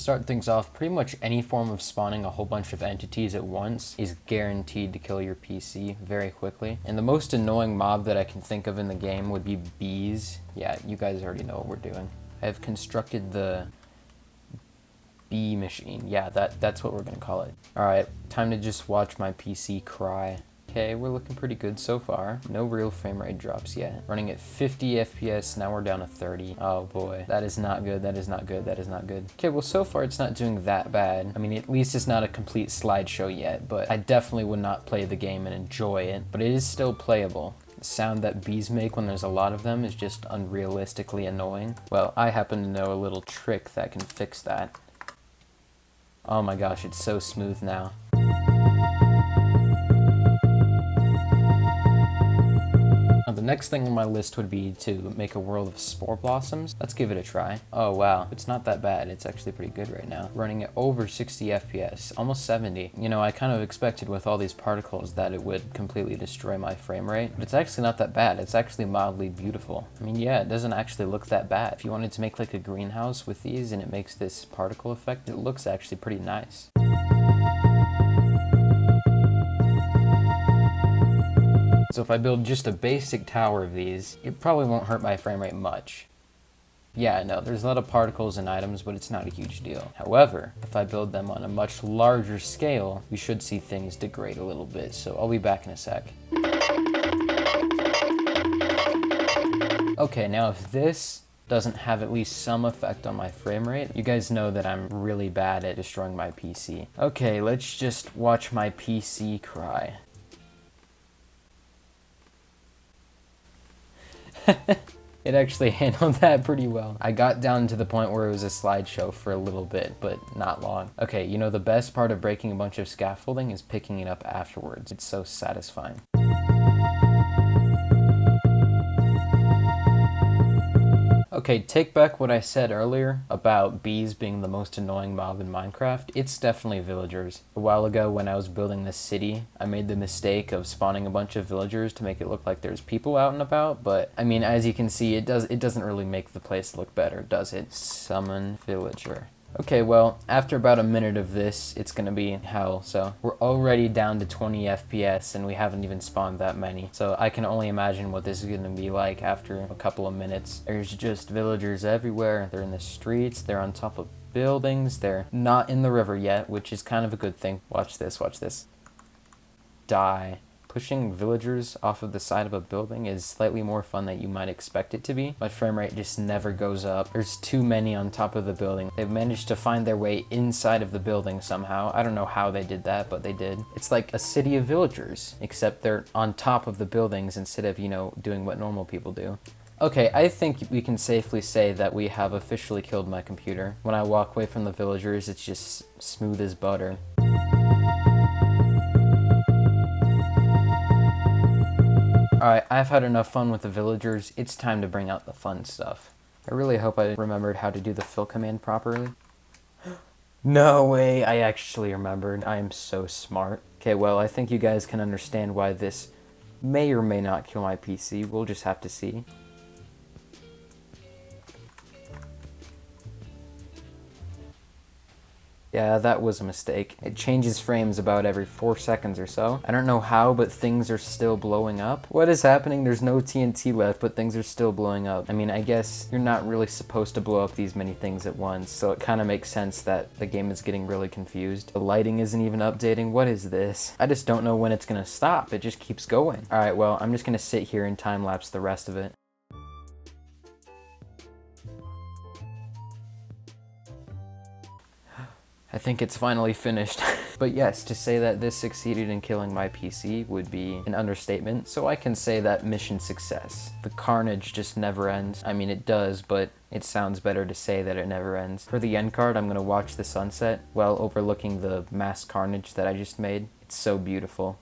start things off, pretty much any form of spawning a whole bunch of entities at once is guaranteed to kill your PC very quickly. And the most annoying mob that I can think of in the game would be bees. Yeah, you guys already know what we're doing. I have constructed the bee machine. Yeah, that's what we're gonna call it. Alright, time to just watch my PC cry. Okay, we're looking pretty good so far. No real frame rate drops yet. Running at 50 FPS, now we're down to 30. Oh boy, that is not good, that is not good, that is not good. Okay, well so far it's not doing that bad. I mean, at least it's not a complete slideshow yet, but I definitely would not play the game and enjoy it, but it is still playable. The sound that bees make when there's a lot of them is just unrealistically annoying. Well, I happen to know a little trick that can fix that. Oh my gosh, it's so smooth now. The next thing on my list would be to make a world of spore blossoms. Let's give it a try. Oh wow, it's not that bad. It's actually pretty good right now. Running at over 60 FPS, almost 70. You know, I kind of expected with all these particles that it would completely destroy my frame rate, but it's actually not that bad. It's actually mildly beautiful. I mean, yeah, it doesn't actually look that bad. If you wanted to make like a greenhouse with these and it makes this particle effect, it looks actually pretty nice. So if I build just a basic tower of these, it probably won't hurt my frame rate much. Yeah, no, there's a lot of particles and items, but it's not a huge deal. However, if I build them on a much larger scale, we should see things degrade a little bit, so I'll be back in a sec. Okay, now if this doesn't have at least some effect on my frame rate, you guys know that I'm really bad at destroying my PC. Okay, let's just watch my PC cry. It actually handled that pretty well. I got down to the point where it was a slideshow for a little bit, but not long. Okay, you know the best part of breaking a bunch of scaffolding is picking it up afterwards. It's so satisfying. Okay, take back what I said earlier about bees being the most annoying mob in Minecraft. It's definitely villagers. A while ago when I was building this city, I made the mistake of spawning a bunch of villagers to make it look like there's people out and about, but I mean, as you can see, it doesn't really make the place look better, does it? Summon villager. Okay, well, after about a minute of this, it's gonna be hell, so we're already down to 20 FPS and we haven't even spawned that many. So I can only imagine what this is gonna be like after a couple of minutes. There's just villagers everywhere. They're in the streets, they're on top of buildings, they're not in the river yet, which is kind of a good thing. Watch this, watch this. Die. Pushing villagers off of the side of a building is slightly more fun than you might expect it to be. My frame rate just never goes up. There's too many on top of the building. They've managed to find their way inside of the building somehow. I don't know how they did that, but they did. It's like a city of villagers, except they're on top of the buildings instead of, you know, doing what normal people do. Okay, I think we can safely say that we have officially killed my computer. When I walk away from the villagers, it's just smooth as butter. Alright, I've had enough fun with the villagers. It's time to bring out the fun stuff. I really hope I remembered how to do the fill command properly. No way, I actually remembered. I am so smart. Okay, well, I think you guys can understand why this may or may not kill my PC. We'll just have to see. Yeah, that was a mistake. It changes frames about every 4 seconds or so. I don't know how, but things are still blowing up. What is happening? There's no TNT left, but things are still blowing up. I mean, I guess you're not really supposed to blow up these many things at once, so it kind of makes sense that the game is getting really confused. The lighting isn't even updating. What is this? I just don't know when it's gonna stop. It just keeps going. Alright, well, I'm just gonna sit here and time-lapse the rest of it. I think it's finally finished. But yes, to say that this succeeded in killing my PC would be an understatement, so I can say that mission success. The carnage just never ends. I mean, it does, but it sounds better to say that it never ends. For the end card, I'm gonna watch the sunset while overlooking the mass carnage that I just made. It's so beautiful.